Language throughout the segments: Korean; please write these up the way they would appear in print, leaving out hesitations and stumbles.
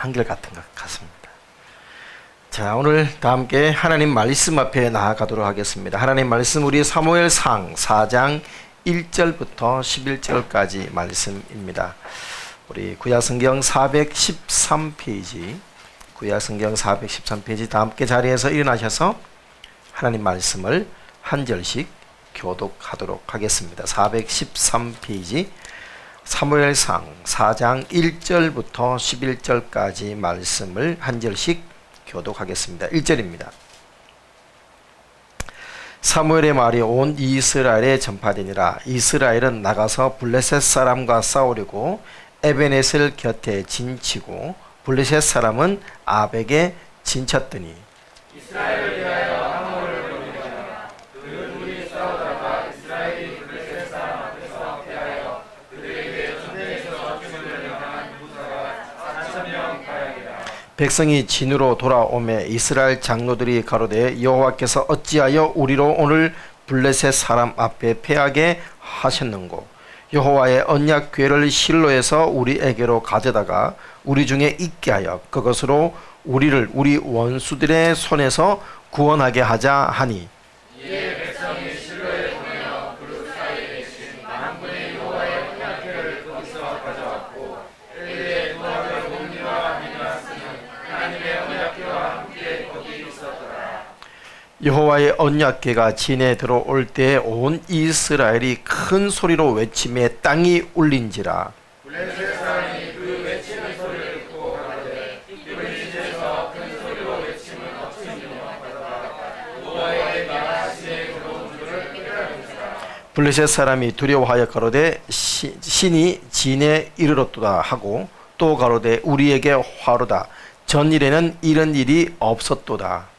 한결같은 것 같습니다. 자, 오늘 다 함께 하나님 말씀 앞에 나아가도록 하겠습니다. 하나님 말씀 우리 사무엘상 4장 1절부터 11절까지 말씀입니다. 우리 구약성경 413페이지 구약성경 413페이지 다 함께 자리에서 일어나셔서 하나님 말씀을 한 절씩 교독하도록 하겠습니다. 413페이지 사무엘상 4장 1절부터 11절까지 말씀을 한 절씩 교독하겠습니다. 1절입니다. 사무엘의 말이 온 이스라엘에 전파되니라. 이스라엘은 나가서 블레셋 사람과 싸우려고 에베네셀 곁에 진치고 블레셋 사람은 아벡에 진쳤더니 이스라엘을 위하여 함몰을 벌이니라. 그 둘이 싸우다가 이스라엘이 블레셋 사람 앞에서 패하여 그들에게 전쟁에서 죽음을 당한 무사가 4,000명 가량이라. 백성이 진으로 돌아오매 이스라엘 장로들이 가로되 여호와께서 어찌하여 우리로 오늘 블레셋 사람 앞에 패하게 하셨는고 여호와의 언약 궤를 실로에서 우리에게로 가져다가 우리 중에 있게 하여 그것으로 우리를 우리 원수들의 손에서 구원하게 하자 하니 이에 백성이 실로에 보내어 그룹 사이에 계신 만군의 여호와의 언약 궤를 거기서 가져왔고 엘리의 두 아들 홈니와 비느하스는 하나님의 언약 궤와 함께 거기 있었더라. 여호와의 언약궤가 진에 들어올 때 온 이스라엘이 큰 소리로 외치며 땅이 울린지라. 블레셋 사람이 그 외치는 소리를 듣고 가로되 이블리셋에서 큰 소리로 외침은 없으며 하다가 여호와의 말하심에 들어온 줄을 깨달은지라. 블레셋 사람이 두려워하여 가로되 신이 진에 이르렀도다 하고 또 가로되 우리에게 화로다. 전일에는 이런 일이 없었도다.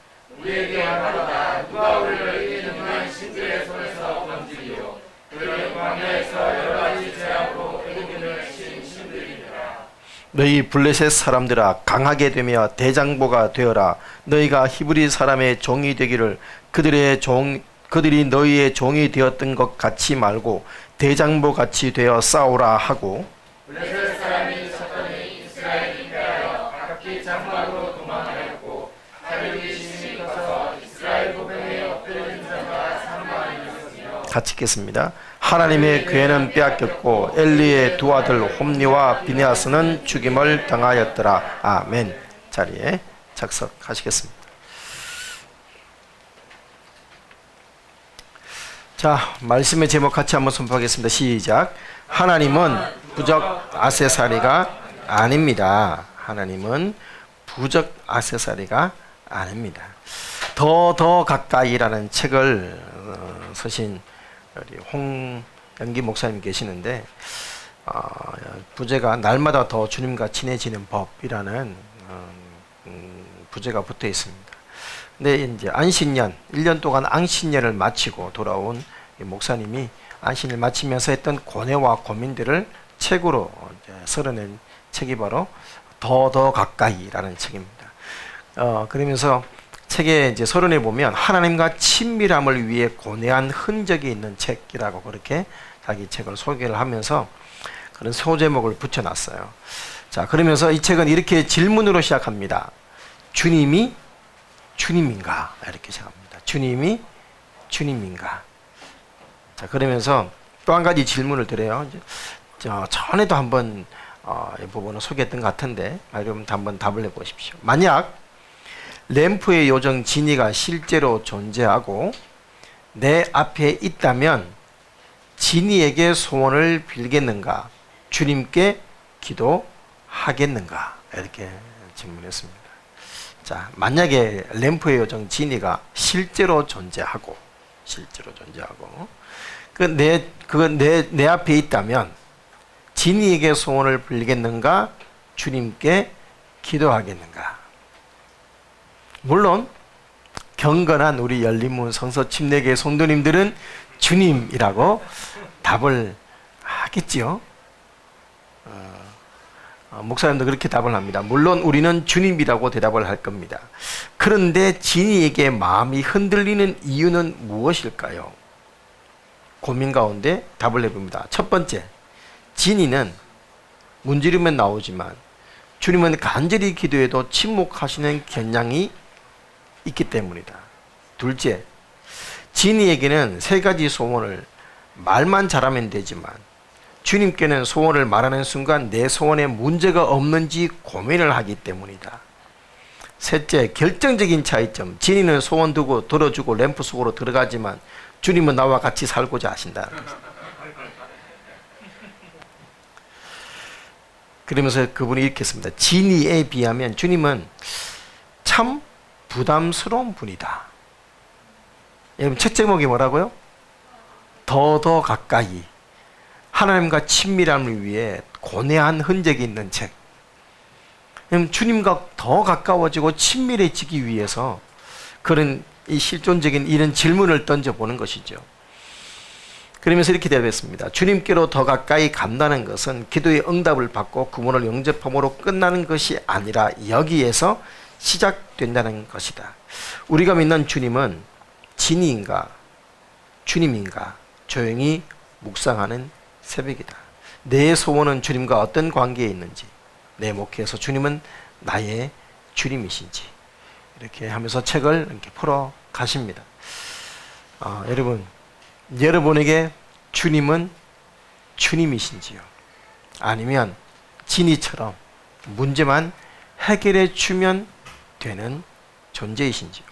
우리에게 화로다. 누가 우리를 이 능한 신들의 손에서 건지리요. 그들은 광야에서 여러 가지 재앙으로 애굽인을 친 신들이니라. 너희 블레셋 사람들아 강하게 되며 대장보가 되어라. 너희가 히브리 사람의 종이 되기를 그들이 너희의 종이 되었던 것 같이 말고 대장보 같이 되어 싸우라 하고 블레셋 사람이 쳤더니 이스라엘이 패하여 각기 장막으로 도망하였고 사륙이 심히 커서 이스라엘 보병에 엎드려진 자가 3만이었으며 같이 읽겠습니다. 하나님의 궤는 빼앗겼고 엘리의 두 아들 홈니와 비느하스는 죽임을 당하였더라. 아멘. 자리에 착석하시겠습니다. 자, 말씀의 제목 같이 한번 선포하겠습니다. 시작. 하나님은 부적 아세사리가 아닙니다. 하나님은 부적 아세사리가 아닙니다. 더 가까이라는 책을 쓰신 우리 홍연기 목사님 계시는데 부제가 날마다 더 주님과 친해지는 법이라는 부제가 붙어 있습니다. 근데 이제 안식년 1년 동안 안식년을 마치고 돌아온 목사님이 안식년을 마치면서 했던 고뇌와 고민들을 책으로 써낸 책이 바로 더 가까이라는 책입니다. 그러면서 책에 이제 서론에 보면 하나님과 친밀함을 위해 고뇌한 흔적이 있는 책이라고 그렇게 자기 책을 소개를 하면서 그런 소제목을 붙여놨어요. 자, 그러면서 이 책은 이렇게 질문으로 시작합니다. 주님이 주님인가? 이렇게 시작합니다. 주님이 주님인가? 자, 그러면서 또 한 가지 질문을 드려요. 전에도 한번 이 부분을 소개했던 것 같은데 여러분 한번 답을 해보십시오. 만약 램프의 요정 지니가 실제로 존재하고 내 앞에 있다면 지니에게 소원을 빌겠는가? 주님께 기도하겠는가? 이렇게 질문했습니다. 자, 만약에 램프의 요정 지니가 실제로 존재하고 내 앞에 있다면 지니에게 소원을 빌겠는가? 주님께 기도하겠는가? 물론 경건한 우리 열린문 성서 침례교회 성도님들은 주님이라고 답을 하겠지요. 목사님도 그렇게 답을 합니다. 물론 우리는 주님이라고 대답을 할 겁니다. 그런데 지니에게 마음이 흔들리는 이유는 무엇일까요? 고민 가운데 답을 해봅니다. 첫 번째, 지니는 문지르면 나오지만 주님은 간절히 기도해도 침묵하시는 경향이 있기 때문이다. 둘째, 진이에게는 세 가지 소원을 말만 잘하면 되지만 주님께는 소원을 말하는 순간 내 소원에 문제가 없는지 고민을 하기 때문이다. 셋째, 결정적인 차이점. 진이는 소원 두고 들어주고 램프 속으로 들어가지만 주님은 나와 같이 살고자 하신다는 것이다. 그러면서 그분이 이렇게 했습니다. 진이에 비하면 주님은 참 부담스러운 분이다. 여러분, 책 제목이 뭐라고요? 더 가까이. 하나님과 친밀함을 위해 고뇌한 흔적이 있는 책. 주님과 더 가까워지고 친밀해지기 위해서 그런 이 실존적인 이런 질문을 던져보는 것이죠. 그러면서 이렇게 대답했습니다. 주님께로 더 가까이 간다는 것은 기도의 응답을 받고 그분을 영접함으로 끝나는 것이 아니라 여기에서 시작된다는 것이다. 우리가 믿는 주님은 진이인가 주님인가 조용히 묵상하는 새벽이다. 내 소원은 주님과 어떤 관계에 있는지, 내 목회에서 주님은 나의 주님이신지 이렇게 하면서 책을 이렇게 풀어 가십니다. 여러분에게 주님은 주님이신지요? 아니면 진이처럼 문제만 해결해 주면 되는 존재이신지요?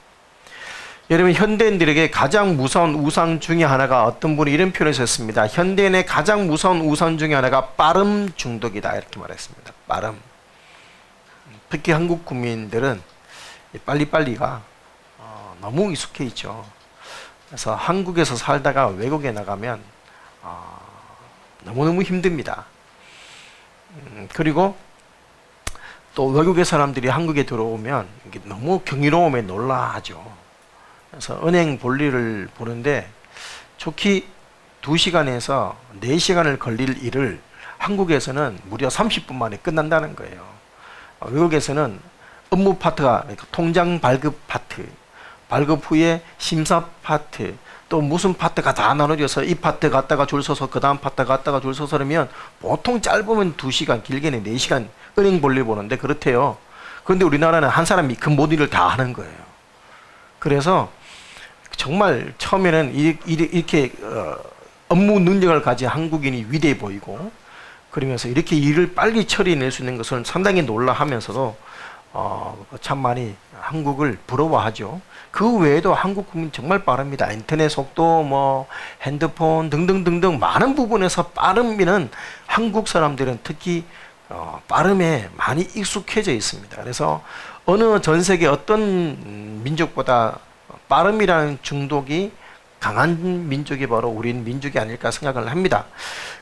여러분, 현대인들에게 가장 무서운 우상 중에 하나가, 어떤 분이 이런 표현을 썼습니다. 현대인의 가장 무서운 우상 중에 하나가 빠름 중독이다, 이렇게 말했습니다. 빠름. 특히 한국 국민들은 빨리빨리가 너무 익숙해 있죠. 그래서 한국에서 살다가 외국에 나가면 너무너무 힘듭니다. 그리고 또 외국의 사람들이 한국에 들어오면 이게 너무 경이로움에 놀라하죠. 그래서 은행 볼일을 보는데 좋게 2시간에서 4시간을 걸릴 일을 한국에서는 무려 30분 만에 끝난다는 거예요. 외국에서는 업무 파트가 통장 발급 파트, 발급 후에 심사 파트, 또 무슨 파트가 다 나눠져서 이 파트 갔다가 줄 서서 그 다음 파트 갔다가 줄 서서 그러면 보통 짧으면 2시간, 길게는 4시간 은행 볼일 보는데 그렇대요. 그런데 우리나라는 한 사람이 그 모든 일을 다 하는 거예요. 그래서 정말 처음에는 이렇게 업무 능력을 가진 한국인이 위대해 보이고, 그러면서 이렇게 일을 빨리 처리해낼 수 있는 것을 상당히 놀라하면서도 참 많이 한국을 부러워하죠. 그 외에도 한국 국민 정말 빠릅니다. 인터넷 속도, 핸드폰 등등등등 많은 부분에서 빠름이는 한국 사람들은 특히 빠름에 많이 익숙해져 있습니다. 그래서 어느 전 세계 어떤 민족보다 빠름이라는 중독이 강한 민족이 바로 우리 민족이 아닐까 생각을 합니다.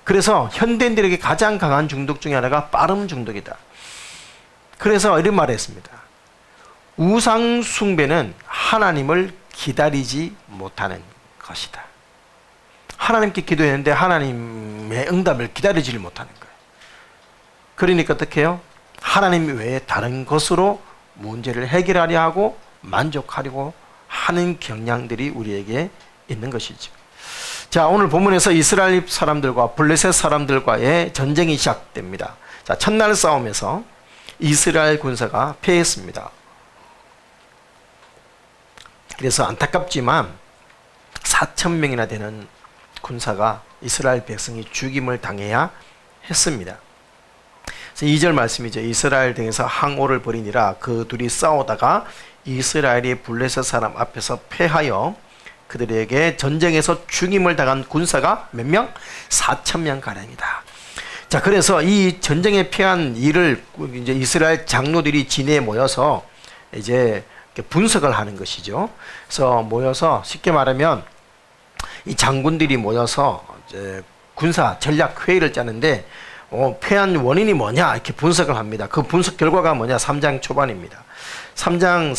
그래서 현대인들에게 가장 강한 중독 중에 하나가 빠름 중독이다. 그래서 이런 말을 했습니다. 우상 숭배는 하나님을 기다리지 못하는 것이다. 하나님께 기도했는데 하나님의 응답을 기다리지 못하는 거예요. 그러니까 어떻게 해요? 하나님 외에 다른 것으로 문제를 해결하려 하고 만족하려고 하는 경향들이 우리에게 있는 것이죠. 자, 오늘 본문에서 이스라엘 사람들과 블레셋 사람들과의 전쟁이 시작됩니다. 자, 첫날 싸움에서 이스라엘 군사가 패했습니다. 그래서 안타깝지만 4,000명이나 되는 군사가 이스라엘 백성이 죽임을 당해야 했습니다. 2절 말씀이죠. 이스라엘 등에서 항오를 벌이니라. 그 둘이 싸우다가 이스라엘이 블레셋 사람 앞에서 패하여 그들에게 전쟁에서 죽임을 당한 군사가 몇 명? 4,000명 가량이다. 자, 그래서 이 전쟁에 패한 일을 이제 이스라엘 장로들이 진에 모여서 이제 분석을 하는 것이죠. 그래서 모여서 쉽게 말하면 이 장군들이 모여서 이제 군사 전략 회의를 짜는데 패한 원인이 뭐냐 이렇게 분석을 합니다. 그 분석 결과가 뭐냐? 3장 초반입니다. 4장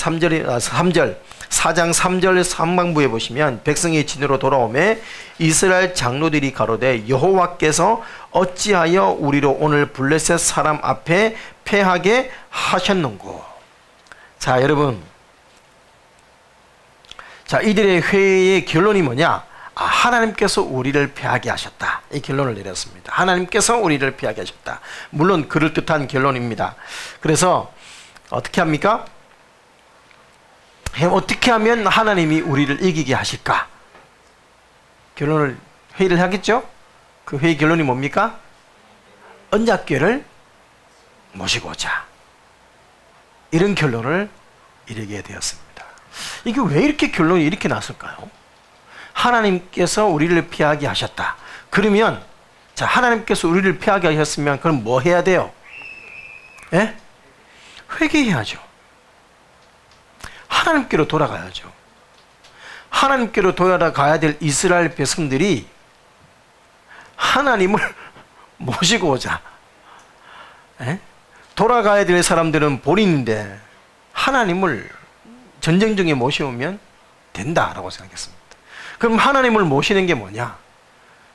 3절 상반부에 보시면 백성이 진으로 돌아오매 이스라엘 장로들이 가로되 여호와께서 어찌하여 우리로 오늘 블레셋 사람 앞에 패하게 하셨는고. 자, 여러분, 자, 이들의 회의의 결론이 뭐냐? 하나님께서 우리를 패하게 하셨다. 이 결론을 내렸습니다. 하나님께서 우리를 패하게 하셨다. 물론 그럴듯한 결론입니다. 그래서 어떻게 합니까? 어떻게 하면 하나님이 우리를 이기게 하실까? 회의를 하겠죠? 그 회의 결론이 뭡니까? 언약궤를 모시고 오자. 이런 결론을 이르게 되었습니다. 이게 왜 이렇게 결론이 이렇게 났을까요? 하나님께서 우리를 피하게 하셨다. 그러면 자, 하나님께서 우리를 피하게 하셨으면 그럼 뭐 해야 돼요? 예? 회개해야죠. 하나님께로 돌아가야죠. 하나님께로 돌아가야 될 이스라엘 백성들이 하나님을 모시고 오자. 예? 돌아가야 될 사람들은 본인인데 하나님을 전쟁 중에 모셔오면 된다라고 생각했습니다. 그럼 하나님을 모시는 게 뭐냐?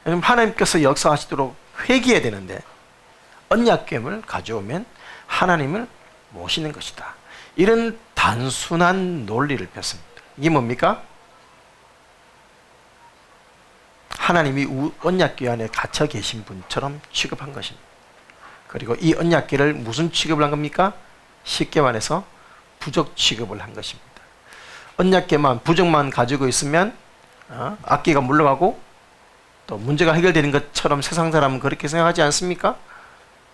그럼 하나님께서 역사하시도록 회개해야 되는데 언약궤를 가져오면 하나님을 모시는 것이다. 이런 단순한 논리를 폈습니다. 이게 뭡니까? 하나님이 언약궤 안에 갇혀 계신 분처럼 취급한 것입니다. 그리고 이 언약궤를 무슨 취급을 한 겁니까? 쉽게 말해서 부적 취급을 한 것입니다. 언약궤만 부적만 가지고 있으면 악기가 물러가고 또 문제가 해결되는 것처럼 세상 사람은 그렇게 생각하지 않습니까?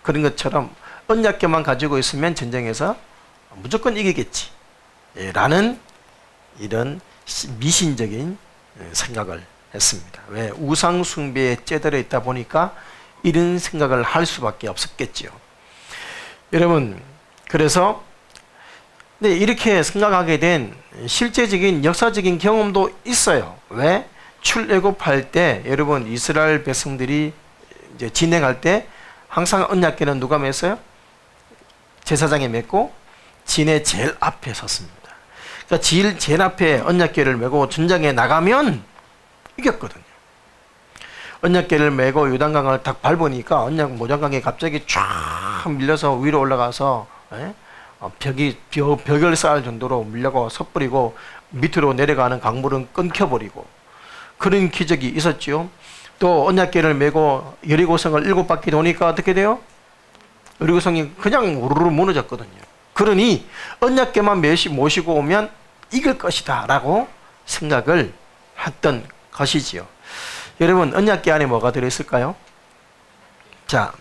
그런 것처럼 언약궤만 가지고 있으면 전쟁에서 무조건 이기겠지 라는 이런 미신적인 생각을 했습니다. 왜? 우상 숭배에 찌들어 있다 보니까 이런 생각을 할 수밖에 없었겠지요. 여러분, 그래서 이렇게 생각하게 된 실제적인 역사적인 경험도 있어요. 왜? 출애굽할 때 여러분 이스라엘 백성들이 이제 진행할 때 항상 언약궤는 누가 맸어요? 제사장이 맸고 진의 제일 앞에 섰습니다. 그러니까 제일 앞에 언약궤를 메고 전장에 나가면 이겼거든요. 언약궤를 메고 요단강을 딱 밟으니까 언약 모장강이 갑자기 쫙 밀려서 위로 올라가서 벽을 쌓을 정도로 밀려고 섣부리고 밑으로 내려가는 강물은 끊겨버리고 그런 기적이 있었죠. 또 언약궤를 메고 여리고성을 7바퀴 도니까 어떻게 돼요? 여리고성이 그냥 우르르 무너졌거든요. 그러니 언약궤만 모시고 오면 이길 것이다 라고 생각을 했던 것이지요. 여러분, 언약궤 안에 뭐가 들어있을까요? 자,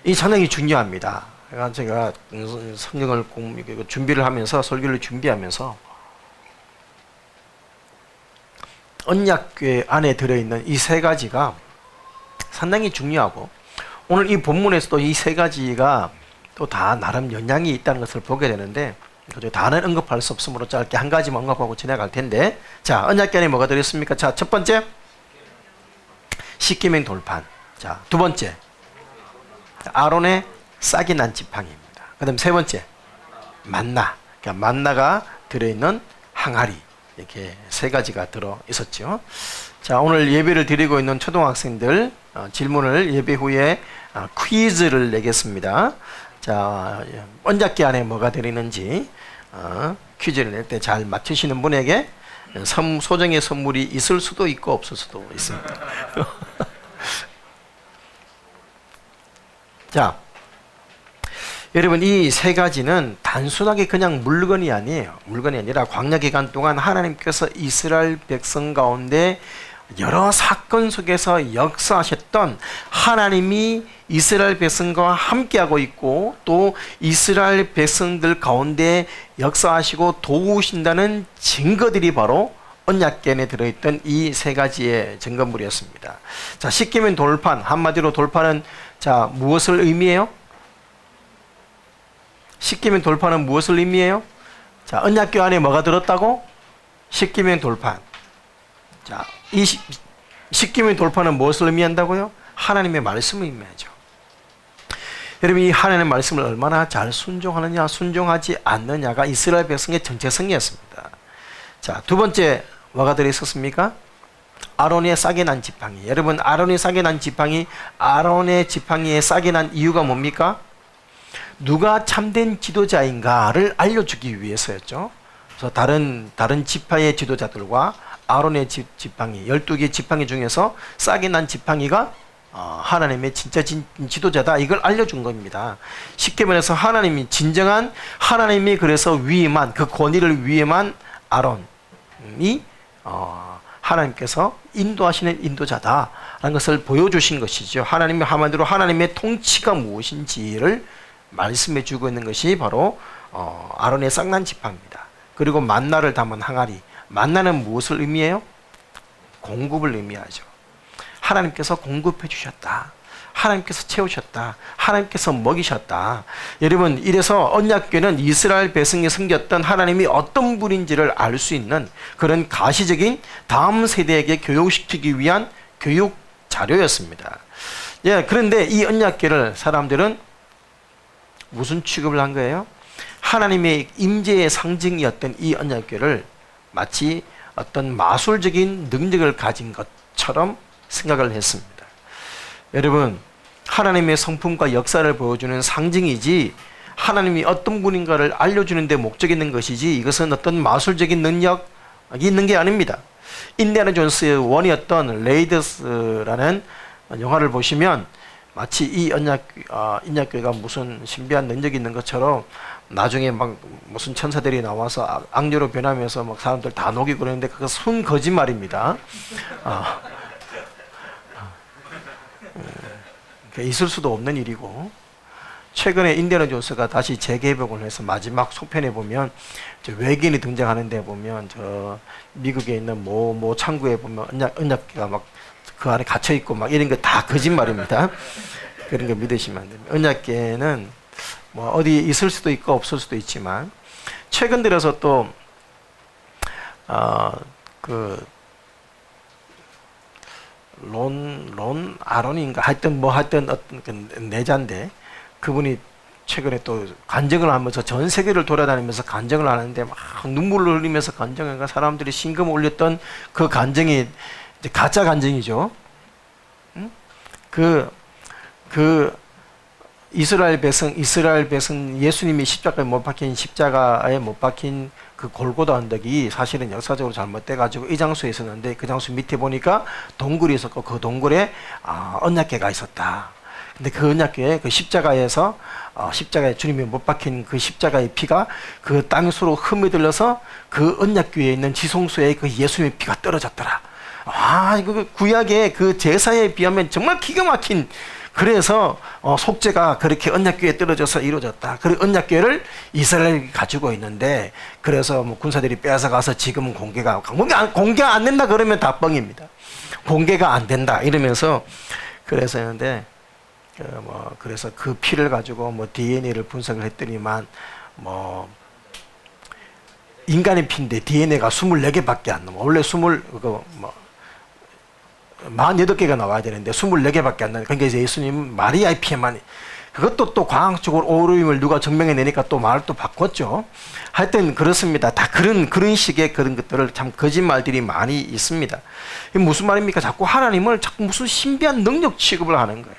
이 상당히 중요합니다. 제가 성경을 준비를 하면서 설교를 준비하면서 언약궤 안에 들어있는 이 세 가지가 상당히 중요하고 오늘 이 본문에서도 이 세 가지가 또 다 나름 영향이 있다는 것을 보게 되는데 다는 언급할 수 없으므로 짧게 한 가지만 언급하고 지나갈 텐데 자, 언약궤 안에 뭐가 들어있습니까? 자, 첫 번째 십계명 돌판. 자, 두 번째 아론의 싹이 난 지팡이입니다. 그 다음 세 번째 만나. 그러니까 만나가 들어있는 항아리. 이렇게 세 가지가 들어 있었죠. 자, 오늘 예배를 드리고 있는 초등학생들 질문을 예배 후에 퀴즈를 내겠습니다. 자, 언약궤 안에 뭐가 들어있는지 퀴즈를 낼 때 잘 맞추시는 분에게 소정의 선물이 있을 수도 있고 없을 수도 있습니다. 자, 여러분 이 세 가지는 단순하게 그냥 물건이 아니에요. 물건이 아니라 광야 기간 동안 하나님께서 이스라엘 백성 가운데 여러 사건 속에서 역사하셨던 하나님이 이스라엘 백성과 함께하고 있고 또 이스라엘 백성들 가운데 역사하시고 도우신다는 증거들이 바로 언약궤에 들어있던 이 세 가지의 증거물이었습니다. 자, 십계명 돌판, 한마디로 돌판은 자 무엇을 의미해요? 십계명 돌판은 무엇을 의미해요? 자, 언약궤 안에 뭐가 들었다고? 십계명 돌판. 자, 이 십계명 돌판은 무엇을 의미한다고요? 하나님의 말씀을 의미하죠. 여러분 이 하나님의 말씀을 얼마나 잘 순종하느냐 순종하지 않느냐가 이스라엘 백성의 정체성이었습니다. 자, 두 번째 뭐가 들어있었습니까? 아론의 싹이 난 지팡이. 여러분 아론의 싹이 난 지팡이, 아론의 지팡이에 싹이 난 이유가 뭡니까? 누가 참된 지도자인가를 알려주기 위해서였죠. 그래서 다른 지파의 지도자들과 아론의 지팡이 12개 지팡이 중에서 싹이 난 지팡이가 하나님의 진짜 지도자다, 이걸 알려준 겁니다. 쉽게 말해서 하나님이 진정한, 하나님이 그래서 위임한, 그 권위를 위임한 아론이 하나님께서 인도하시는 인도자다라는 것을 보여주신 것이죠. 하나님의 한마디로 하나님의 통치가 무엇인지를 말씀해 주고 있는 것이 바로 아론의 싹난 지팡이입니다. 그리고 만나를 담은 항아리, 만나는 무엇을 의미해요? 공급을 의미하죠. 하나님께서 공급해 주셨다, 하나님께서 채우셨다, 하나님께서 먹이셨다. 여러분, 이래서 언약궤는 이스라엘 백성이 섬겼던 하나님이 어떤 분인지를 알 수 있는 그런 가시적인 다음 세대에게 교육시키기 위한 교육 자료였습니다. 예, 그런데 이 언약궤를 사람들은 무슨 취급을 한 거예요? 하나님의 임재의 상징이었던 이 언약궤를 마치 어떤 마술적인 능력을 가진 것처럼 생각을 했습니다. 여러분, 하나님의 성품과 역사를 보여주는 상징이지 하나님이 어떤 분인가를 알려주는 데 목적이 있는 것이지 이것은 어떤 마술적인 능력이 있는 게 아닙니다. 인디아나 존스의 원이었던 레이더스라는 영화를 보시면 마치 이 언약궤가 무슨 신비한 능력이 있는 것처럼 나중에 막 무슨 천사들이 나와서 악녀로 변하면서 막 사람들 다 녹이고 그러는데 그거 순 거짓말입니다. 있을 수도 없는 일이고, 최근에 인디아나 존스가 다시 재개봉을 해서 마지막 속편에 보면 외계인이 등장하는데 보면 저 미국에 있는 모 창구에 보면 언약궤가 막 그 안에 갇혀 있고 막 이런 거 다 거짓말입니다. 그런 거 믿으시면 안 됩니다. 언약궤는 뭐 어디 있을 수도 있고 없을 수도 있지만, 최근 들어서 또 론 아론인가 하여튼 어떤 그 내자인데, 그분이 최근에 또 간증을 하면서 전 세계를 돌아다니면서 간증을 하는데 막 눈물을 흘리면서 간증하니까 사람들이 신금 올렸던 그 간증이 이제 가짜 간증이죠. 그 이스라엘 백성 예수님이 십자가에 못 박힌 그 골고다 언덕이 사실은 역사적으로 잘못돼 가지고 이 장소에 있었는데, 그 장소 밑에 보니까 동굴이 있었고 그 동굴에 언약궤가 있었다. 근데 그 언약궤에 그 십자가에서 십자가에 주님이 못 박힌 그 십자가의 피가 그 땅수로 흠이 들려서 그 언약궤에 있는 지성소에 그 예수님의 피가 떨어졌더라. 그 구약의 그 제사에 비하면 정말 기가 막힌, 그래서 속죄가 그렇게 언약궤에 떨어져서 이루어졌다. 그리고 언약궤를 이스라엘이 가지고 있는데, 그래서 뭐 군사들이 빼앗아가서 지금은 공개 안 된다 그러면 다 뻥입니다. 공개가 안 된다 이러면서 그래서 했는데, 그래서 그 피를 가지고 뭐 DNA를 분석을 했더니만 뭐 인간의 피인데 DNA가 24개밖에 안 나와. 원래 48개가 나와야 되는데 24개밖에 안 나요. 그러니까 이제 예수님 마리아의 피에만, 그것도 또 과학적으로 오류임을 누가 증명해 내니까 또 말을 또 바꿨죠. 하여튼 그렇습니다. 다 그런 식의 그런 것들을 참 거짓말들이 많이 있습니다. 이게 무슨 말입니까? 자꾸 하나님을 자꾸 무슨 신비한 능력 취급을 하는 거예요.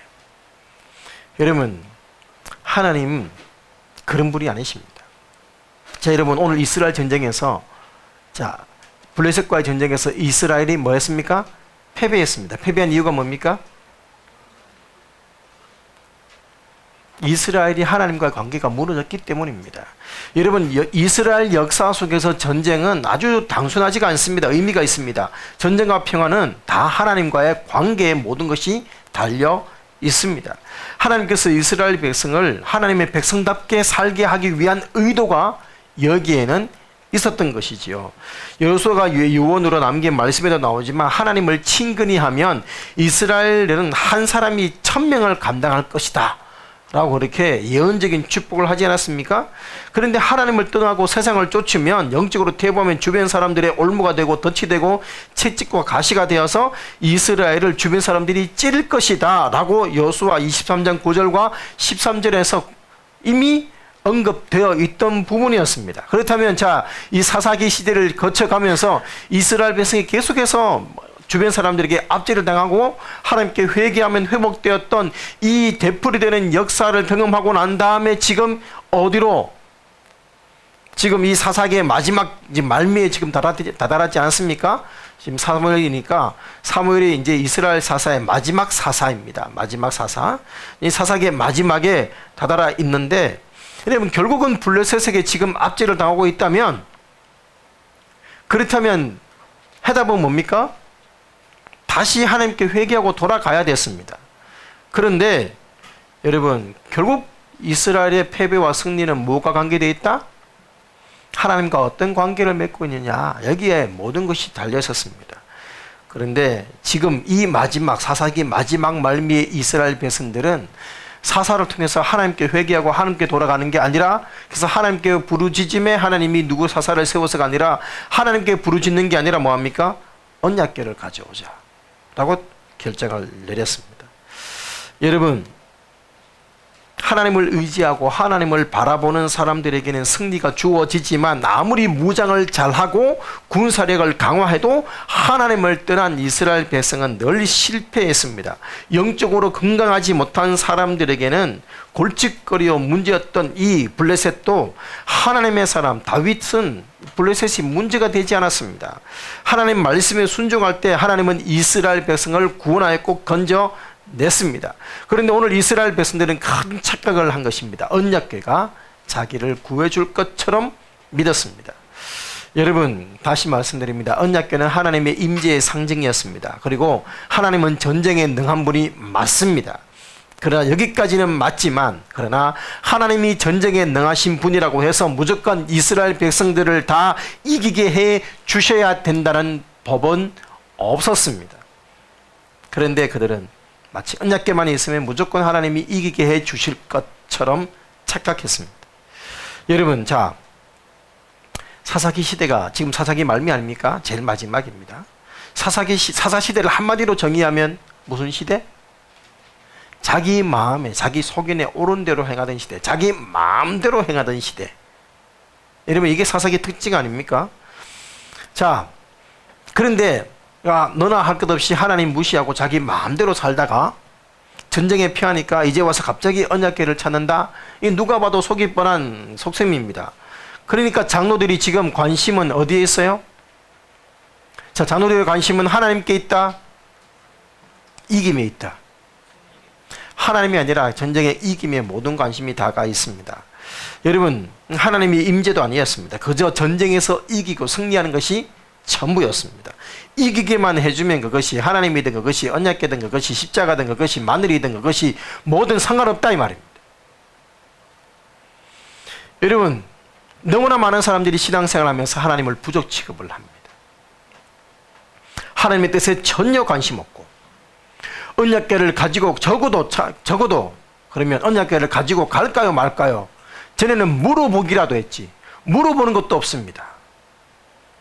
여러분, 하나님 그런 분이 아니십니다. 자, 여러분, 오늘 이스라엘 전쟁에서, 블레셋과의 전쟁에서 이스라엘이 뭐 했습니까? 패배했습니다. 패배한 이유가 뭡니까? 이스라엘이 하나님과의 관계가 무너졌기 때문입니다. 여러분, 이스라엘 역사 속에서 전쟁은 아주 단순하지가 않습니다. 의미가 있습니다. 전쟁과 평화는 다 하나님과의 관계에 모든 것이 달려 있습니다. 하나님께서 이스라엘 백성을 하나님의 백성답게 살게 하기 위한 의도가 여기에는 있었던 것이지요. 여호수아가 유언으로 남긴 말씀에도 나오지만, 하나님을 친근히 하면 이스라엘은 한 사람이 1000명을 감당할 것이다 라고 그렇게 예언적인 축복을 하지 않았습니까? 그런데 하나님을 떠나고 세상을 쫓으면 영적으로 대보면 주변 사람들의 올무가 되고 덫이 되고 채찍과 가시가 되어서 이스라엘을 주변 사람들이 찌를 것이다 라고 여호수아 23장 9절과 13절에서 이미 언급되어 있던 부분이었습니다. 그렇다면 이 사사기 시대를 거쳐가면서 이스라엘 백성이 계속해서 주변 사람들에게 압제를 당하고 하나님께 회개하면 회복되었던 이 되풀이되는 역사를 경험하고 난 다음에 지금 어디로 지금 이 사사기의 마지막 이제 말미에 지금 다다랐지 않습니까? 지금 사무엘이니까 사무엘이 이제 이스라엘 사사의 마지막 사사입니다. 마지막 사사. 이 사사기의 마지막에 다다라 있는데, 여러분 결국은 블레셋에게 지금 압제를 당하고 있다면, 그렇다면 해답은 뭡니까? 다시 하나님께 회개하고 돌아가야 됐습니다. 그런데 여러분 결국 이스라엘의 패배와 승리는 뭐가 관계되어 있다? 하나님과 어떤 관계를 맺고 있느냐, 여기에 모든 것이 달려 있었습니다. 그런데 지금 이 마지막 사사기 마지막 말미에 이스라엘 백성들은 사사를 통해서 하나님께 회개하고 하나님께 돌아가는 게 아니라, 그래서 하나님께 부르짖음에 하나님이 누구 사사를 세워서가 아니라 하나님께 부르짖는 게 아니라 뭐합니까? 언약궤를 가져오자 라고 결정을 내렸습니다. 여러분, 하나님을 의지하고 하나님을 바라보는 사람들에게는 승리가 주어지지만, 아무리 무장을 잘하고 군사력을 강화해도 하나님을 떠난 이스라엘 백성은 늘 실패했습니다. 영적으로 건강하지 못한 사람들에게는 골칫거리와 문제였던 이 블레셋도 하나님의 사람 다윗은 블레셋이 문제가 되지 않았습니다. 하나님 말씀에 순종할 때 하나님은 이스라엘 백성을 구원하였고 건져 냈습니다. 그런데 오늘 이스라엘 백성들은 큰 착각을 한 것입니다. 언약궤가 자기를 구해줄 것처럼 믿었습니다. 여러분 다시 말씀드립니다. 언약궤는 하나님의 임재의 상징이었습니다. 그리고 하나님은 전쟁에 능한 분이 맞습니다. 그러나 여기까지는 맞지만, 그러나 하나님이 전쟁에 능하신 분이라고 해서 무조건 이스라엘 백성들을 다 이기게 해 주셔야 된다는 법은 없었습니다. 그런데 그들은 마치 언약궤만 있으면 무조건 하나님이 이기게 해 주실 것처럼 착각했습니다. 여러분, 자, 사사기 시대가 지금 사사기 말미 아닙니까? 제일 마지막입니다. 사사 시대를 한마디로 정의하면 무슨 시대? 자기 마음에, 자기 속인에 옳은 대로 행하던 시대, 자기 마음대로 행하던 시대. 여러분, 이게 사사기 특징 아닙니까? 자, 그런데 너나 할 것 없이 하나님 무시하고 자기 마음대로 살다가 전쟁에 피하니까 이제 와서 갑자기 언약궤를 찾는다? 이 누가 봐도 속이 뻔한 속셈입니다. 그러니까 장로들이 지금 관심은 어디에 있어요? 자, 장로들의 관심은 하나님께 있다? 이김에 있다. 하나님이 아니라 전쟁의 이김에 모든 관심이 다가 있습니다. 여러분, 하나님이 임재도 아니었습니다. 그저 전쟁에서 이기고 승리하는 것이 전부였습니다. 이기게만 해주면 그것이 하나님이든 그것이 언약궤든 그것이 십자가든 그것이 마늘이든 그것이 뭐든 상관없다 이 말입니다. 여러분, 너무나 많은 사람들이 신앙생활하면서 하나님을 부족 취급을 합니다. 하나님의 뜻에 전혀 관심 없고, 언약궤를 가지고 적어도 그러면 언약궤를 가지고 갈까요 말까요? 전에는 물어보기라도 했지 물어보는 것도 없습니다.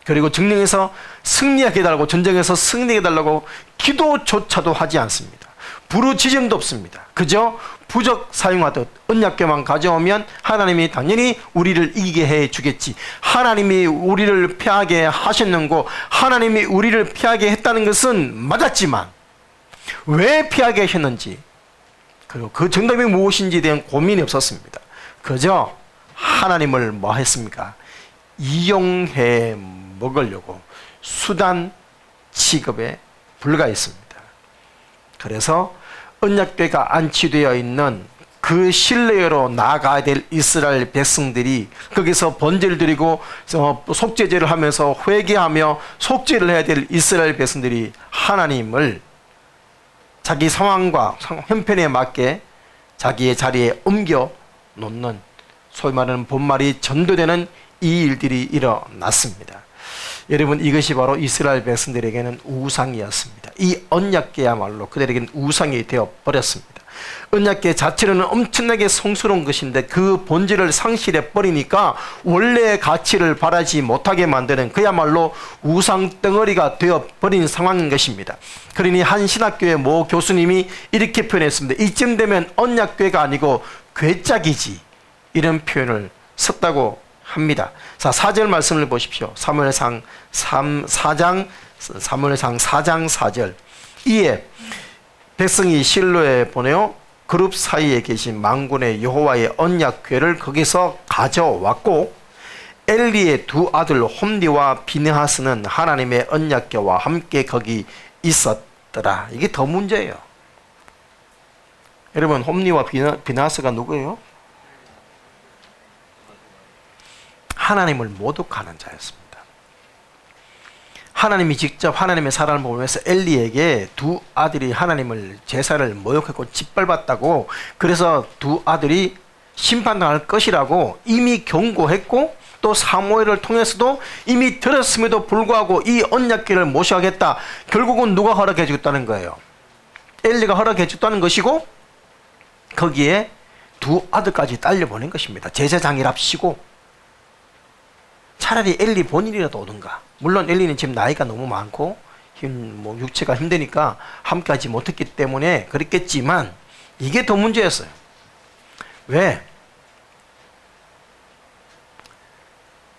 그리고 정령에서 승리하게 해달라고, 전쟁에서 승리하게 해달라고 기도조차도 하지 않습니다. 부르짖음도 없습니다. 그저 부적 사용하듯 언약궤만 가져오면 하나님이 당연히 우리를 이기게 해 주겠지, 하나님이 우리를 피하게 하셨는고 하나님이 우리를 피하게 했다는 것은 맞았지만 왜 피하게 하셨는지, 그리고 그 정답이 무엇인지에 대한 고민이 없었습니다. 그저 하나님을 뭐 했습니까? 이용해 먹으려고 수단 취급에 불과했습니다. 그래서 언약궤가 안치되어 있는 그 신뢰로 나아가야 될 이스라엘 백성들이 거기서 번제를 드리고 속죄제를 하면서 회개하며 속죄를 해야 될 이스라엘 백성들이 하나님을 자기 상황과 형편에 맞게 자기의 자리에 옮겨 놓는, 소위 말하는 본말이 전도되는 이 일들이 일어났습니다. 여러분, 이것이 바로 이스라엘 백성들에게는 우상이었습니다. 이 언약궤야말로 그들에게는 우상이 되어버렸습니다. 언약궤 자체는 엄청나게 성스러운 것인데 그 본질을 상실해 버리니까 원래의 가치를 발하지 못하게 만드는 그야말로 우상 덩어리가 되어버린 상황인 것입니다. 그러니 한 신학교의 모 교수님이 이렇게 표현했습니다. 이쯤 되면 언약궤가 아니고 괴짝이지, 이런 표현을 썼다고 합니다. 자, 4절 말씀을 보십시오. 사무엘상 4장 4절. 이에 백성이 실로에 보내어 그룹 사이에 계신 만군의 여호와의 언약궤를 거기서 가져왔고 엘리의 두 아들 홈리와 비느하스는 하나님의 언약궤와 함께 거기 있었더라. 이게 더 문제예요. 여러분, 홈리와 비느하스가 누구예요? 하나님을 모독하는 자였습니다. 하나님이 직접 하나님의 사랑을 보면서 엘리에게 두 아들이 하나님을 제사를 모욕했고 짓밟았다고, 그래서 두 아들이 심판당할 것이라고 이미 경고했고, 또 사무엘을 통해서도 이미 들었음에도 불구하고 이 언약궤를 모셔야겠다. 결국은 누가 허락해 주겠다는 거예요? 엘리가 허락해 줬다는 것이고, 거기에 두 아들까지 딸려보낸 것입니다. 제사장이랍시고. 차라리 엘리 본인이라도 오든가. 물론 엘리는 지금 나이가 너무 많고 육체가 힘드니까 함께하지 못했기 때문에 그랬겠지만, 이게 더 문제였어요. 왜?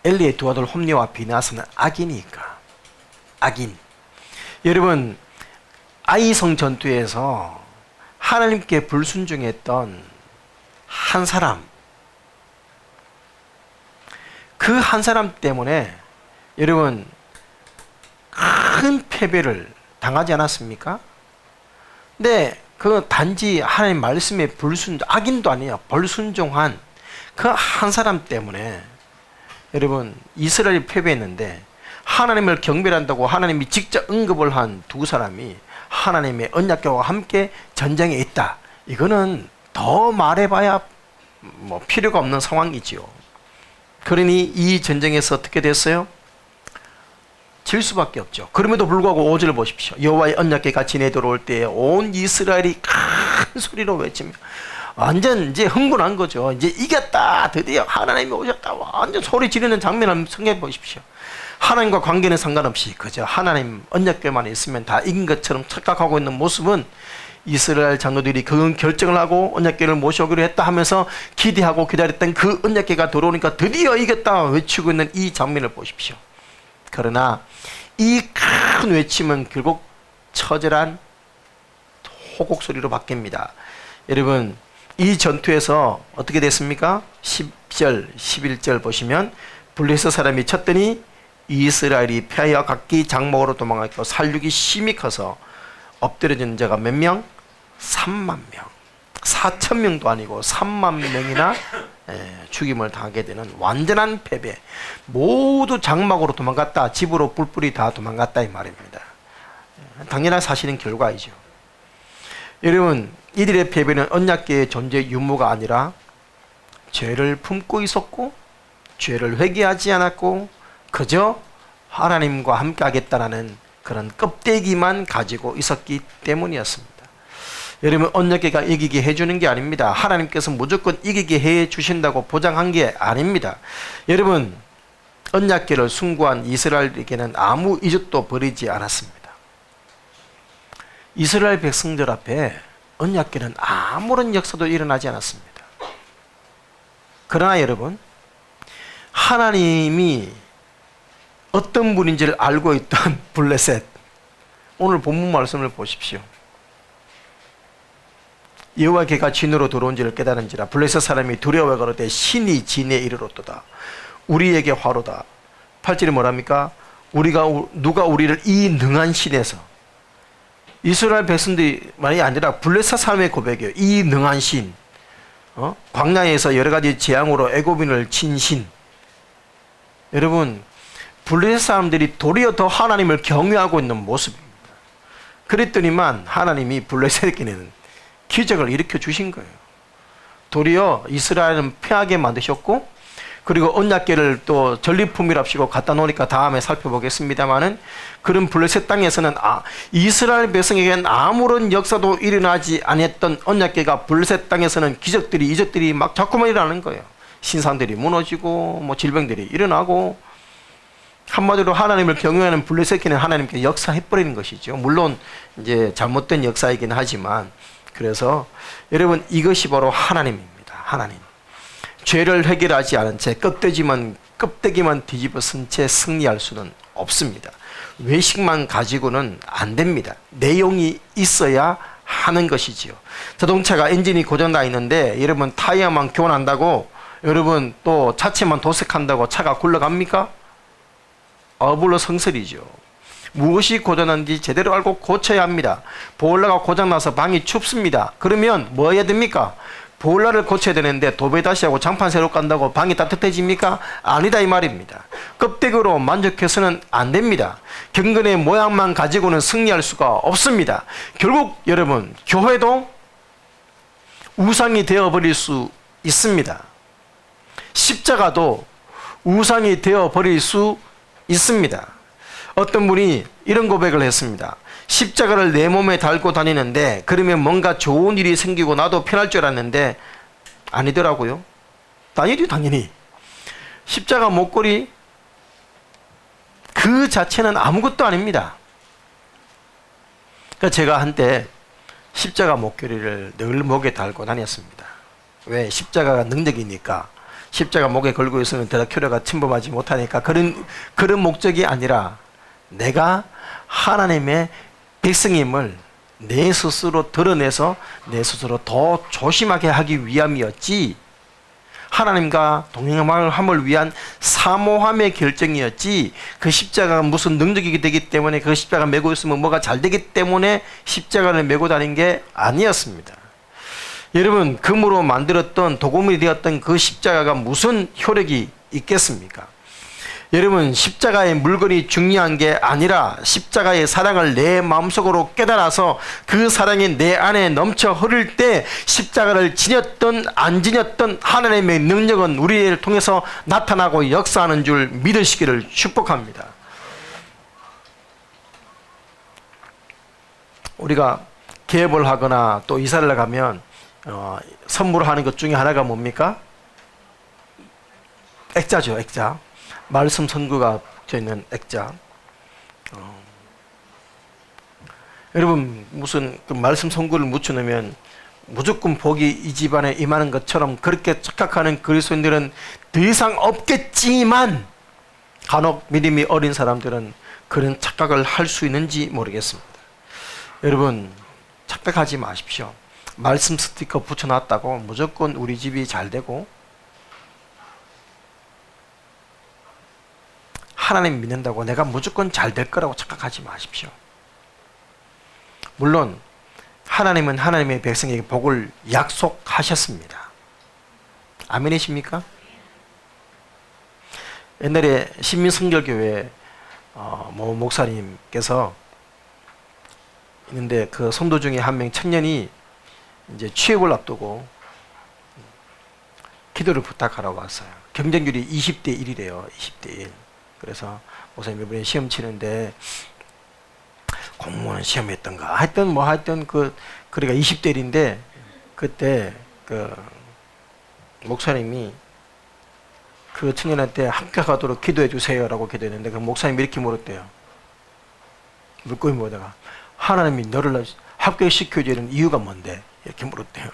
엘리의 두 아들 홈리와 비느하스는 악인이니까. 악인. 여러분, 아이성 전투에서 하나님께 불순종했던 한 사람, 그 한 사람 때문에 여러분 큰 패배를 당하지 않았습니까? 근데 그 단지 하나님 말씀에 악인도 아니에요. 불순종한 그 한 사람 때문에 여러분 이스라엘이 패배했는데, 하나님을 경배한다고 하나님이 직접 언급을 한 두 사람이 하나님의 언약궤와 함께 전쟁에 있다. 이거는 더 말해봐야 필요가 없는 상황이지요. 그러니 이 전쟁에서 어떻게 됐어요? 질 수밖에 없죠. 그럼에도 불구하고 5절을 보십시오. 여호와의 언약궤가 진에 들어올 때에 온 이스라엘이 큰 소리로 외치며, 완전 이제 흥분한 거죠. 이제 이겼다, 드디어 하나님이 오셨다, 완전 소리 지르는 장면을 생각해 보십시오. 하나님과 관계는 상관없이 그저 하나님 언약궤만 있으면 다 이긴 것처럼 착각하고 있는 모습은, 이스라엘 장로들이 그 결정을 하고 언약궤를 모셔오기로 했다 하면서 기대하고 기다렸던 그 언약궤가 들어오니까 드디어 이겼다 외치고 있는 이 장면을 보십시오. 그러나 이 큰 외침은 결국 처절한 호곡 소리로 바뀝니다. 여러분, 이 전투에서 어떻게 됐습니까? 10절, 11절 보시면, 블레셋 사람이 쳤더니 이스라엘이 패하여 각기 장막으로 도망갔고 살육이 심히 커서 엎드려진 자가 몇 명? 3만 명. 4천 명도 아니고 3만 명이나 죽임을 당하게 되는 완전한 패배. 모두 장막으로 도망갔다. 집으로 뿔뿔이 다 도망갔다 이 말입니다. 당연한 사실인 결과이죠. 여러분, 이들의 패배는 언약궤의 존재 유무가 아니라 죄를 품고 있었고, 죄를 회개하지 않았고, 그저 하나님과 함께 하겠다라는 그런 껍데기만 가지고 있었기 때문이었습니다. 여러분, 언약궤가 이기게 해주는 게 아닙니다. 하나님께서 무조건 이기게 해주신다고 보장한 게 아닙니다. 여러분, 언약궤를 숭고한 이스라엘에게는 아무 이jut도 벌이지 않았습니다. 이스라엘 백성들 앞에 언약궤는 아무런 역사도 일어나지 않았습니다. 그러나 여러분, 하나님이 어떤 분인지를 알고 있던 블레셋, 오늘 본문 말씀을 보십시오. 여호와 궤가 진으로 들어온지를 깨달은지라 블레셋 사람이 두려워 가로되 신이 진에 이르렀도다. 우리에게 화로다. 8절이 뭐랍니까? 누가 우리를 이 능한 신에서, 이스라엘 백성들만이 아니라 블레셋 사람의 고백이에요. 이 능한 신, 광야에서 여러 가지 재앙으로 애굽인을 친 신. 여러분, 블레셋 사람들이 도리어 더 하나님을 경외하고 있는 모습입니다. 그랬더니만 하나님이 블레셋에게는 기적을 일으켜 주신 거예요. 도리어 이스라엘은 패하게 만드셨고, 그리고 언약궤를 또 전리품이랍시고 갖다 놓으니까 다음에 살펴보겠습니다만은, 그런 블레셋 땅에서는 이스라엘 백성에게는 아무런 역사도 일어나지 않았던 언약궤가 블레셋 땅에서는 기적들이 이적들이 막 자꾸만 일어나는 거예요. 신상들이 무너지고 질병들이 일어나고, 한마디로 하나님을 경외하는 블레셋에게는 하나님께 역사해버리는 것이죠. 물론 이제 잘못된 역사이긴 하지만. 그래서 여러분, 이것이 바로 하나님입니다. 하나님. 죄를 해결하지 않은 채 껍데기만 뒤집어 쓴 채 승리할 수는 없습니다. 외식만 가지고는 안 됩니다. 내용이 있어야 하는 것이지요. 자동차가 엔진이 고장나 있는데 여러분 타이어만 교환한다고 여러분 또 차체만 도색한다고 차가 굴러갑니까? 어불로성설이죠. 무엇이 고장난지 제대로 알고 고쳐야 합니다. 보일러가 고장나서 방이 춥습니다. 그러면 뭐 해야 됩니까? 보일러를 고쳐야 되는데 도배다시하고 장판 새로 깐다고 방이 따뜻해집니까? 아니다 이 말입니다. 껍데기로 만족해서는 안 됩니다. 경건의 모양만 가지고는 승리할 수가 없습니다. 결국 여러분 교회도 우상이 되어버릴 수 있습니다. 십자가도 우상이 되어버릴 수 있습니다. 어떤 분이 이런 고백을 했습니다. 십자가를 내 몸에 달고 다니는데 그러면 뭔가 좋은 일이 생기고 나도 편할 줄 알았는데 아니더라고요. 당연히 십자가 목걸이 그 자체는 아무것도 아닙니다. 그러니까 제가 한때 십자가 목걸이를 늘 목에 달고 다녔습니다. 왜? 십자가가 능력이니까. 십자가 목에 걸고 있으면 드라큘라가 침범하지 못하니까. 그런 목적이 아니라 내가 하나님의 백성임을 내 스스로 드러내서 내 스스로 더 조심하게 하기 위함이었지, 하나님과 동행함을 위한 사모함의 결정이었지, 그 십자가가 무슨 능력이 되기 때문에 그 십자가 메고 있으면 뭐가 잘 되기 때문에 십자가를 메고 다닌 게 아니었습니다. 여러분, 금으로 만들었던 도금이 되었던 그 십자가가 무슨 효력이 있겠습니까? 여러분, 십자가의 물건이 중요한 게 아니라 십자가의 사랑을 내 마음속으로 깨달아서 그 사랑이 내 안에 넘쳐 흐를 때 십자가를 지녔던 안 지녔던 하나님의 능력은 우리를 통해서 나타나고 역사하는 줄 믿으시기를 축복합니다. 우리가 개업을 하거나 또 이사를 가면 선물하는 것 중에 하나가 뭡니까? 액자죠, 액자. 말씀 선구가 붙어있는 액자. 여러분, 무슨 그 말씀 선구를 묻혀놓으면 무조건 복이 이 집안에 임하는 것처럼 그렇게 착각하는 그리스도인들은 더 이상 없겠지만, 간혹 믿음이 어린 사람들은 그런 착각을 할 수 있는지 모르겠습니다. 여러분, 착각하지 마십시오. 말씀 스티커 붙여놨다고 무조건 우리 집이 잘 되고 하나님 믿는다고 내가 무조건 잘 될 거라고 착각하지 마십시오. 물론 하나님은 하나님의 백성에게 복을 약속하셨습니다. 아멘이십니까? 옛날에 신민성결교회 모 목사님께서 있는데, 그 성도 중에 한 명 청년이 이제 취업을 앞두고 기도를 부탁하라고 왔어요. 경쟁률이 20대 1이래요. 20대 1. 그래서 목사님 이번에 시험 치는데 공무원 시험했던가 하여튼 그러니까 20대 1인데, 그때 그 목사님이 그 청년한테 합격하도록 기도해 주세요라고 기도했는데, 그 목사님이 이렇게 물었대요. 물고기 보다가 하나님이 너를 합격시켜줘야 되는 이유가 뭔데? 이렇게 물었대요.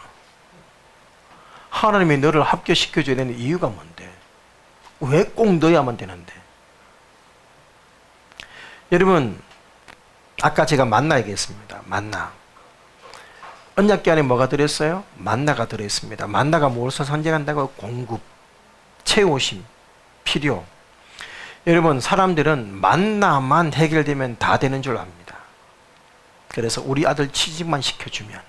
하나님이 너를 합격시켜줘야 되는 이유가 뭔데? 왜 꼭 넣어야만 되는데? 여러분, 아까 제가 만나 얘기했습니다. 만나. 언약궤 안에 뭐가 들어있어요? 만나가 들어있습니다. 만나가 무엇을 상징한다고? 공급, 채우심, 필요. 여러분, 사람들은 만나만 해결되면 다 되는 줄 압니다. 그래서 우리 아들 취직만 시켜주면,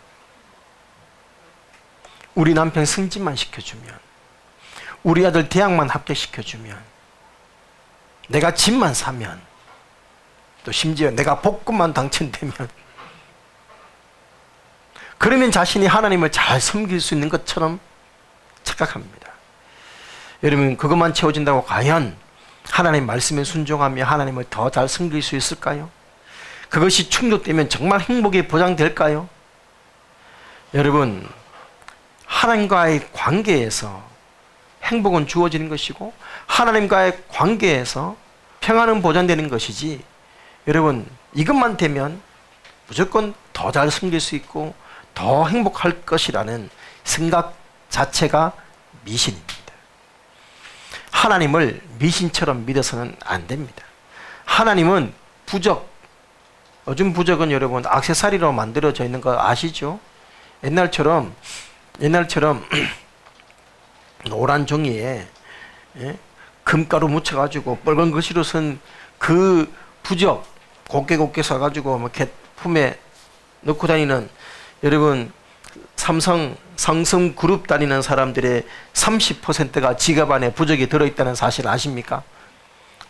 우리 남편 승진만 시켜주면, 우리 아들 대학만 합격시켜주면, 내가 집만 사면, 또 심지어 내가 복권만 당첨되면, 그러면 자신이 하나님을 잘 섬길 수 있는 것처럼 착각합니다. 여러분, 그것만 채워진다고 과연 하나님 말씀에 순종하며 하나님을 더 잘 섬길 수 있을까요? 그것이 충족되면 정말 행복이 보장될까요? 여러분, 하나님과의 관계에서 행복은 주어지는 것이고 하나님과의 관계에서 평안은 보장되는 것이지, 여러분, 이것만 되면 무조건 더 잘 섬길 수 있고 더 행복할 것이라는 생각 자체가 미신입니다. 하나님을 미신처럼 믿어서는 안 됩니다. 하나님은 부적, 요즘 부적은 여러분 액세서리로 만들어져 있는 거 아시죠? 옛날처럼 노란 종이에 금가루 묻혀가지고 빨간 글씨로 쓴 그 부적 곱게 써가지고 뭐 품에 넣고 다니는, 여러분 삼성 그룹 다니는 사람들의 30%가 지갑 안에 부적이 들어있다는 사실 아십니까?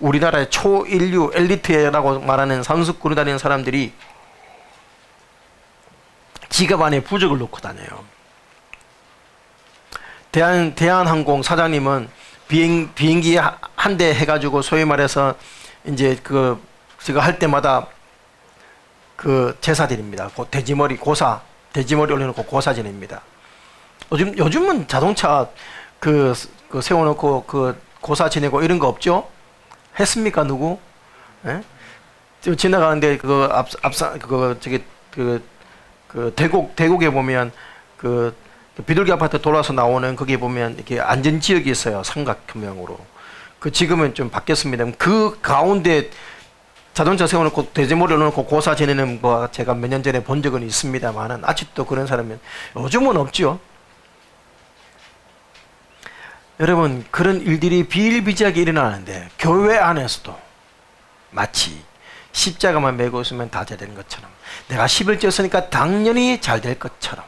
우리나라의 초인류 엘리트라고 말하는 삼성 그룹 다니는 사람들이 지갑 안에 부적을 넣고 다녀요. 대한항공 사장님은 비행기 한 대 해가지고 소위 말해서 이제 제가 할 때마다 제사 드립니다. 돼지머리 올려놓고 고사 지냅니다. 요즘은 자동차 세워놓고 고사 지내고 이런 거 없죠? 했습니까, 누구? 예? 지금 지나가는데 대곡에 보면 비둘기 아파트 돌아서 나오는 거기에 보면 이렇게 안전 지역이 있어요. 삼각형으로. 지금은 좀 바뀌었습니다. 그 가운데 자동차 세워놓고 돼지머리 올려놓고 고사 지내는 거 제가 몇 년 전에 본 적은 있습니다만은 아직도 그런 사람은 요즘은 없죠. 여러분, 그런 일들이 비일비재하게 일어나는데 교회 안에서도 마치 십자가만 메고 있으면 다 잘 되는 것처럼, 내가 11조 했으니까 당연히 잘 될 것처럼,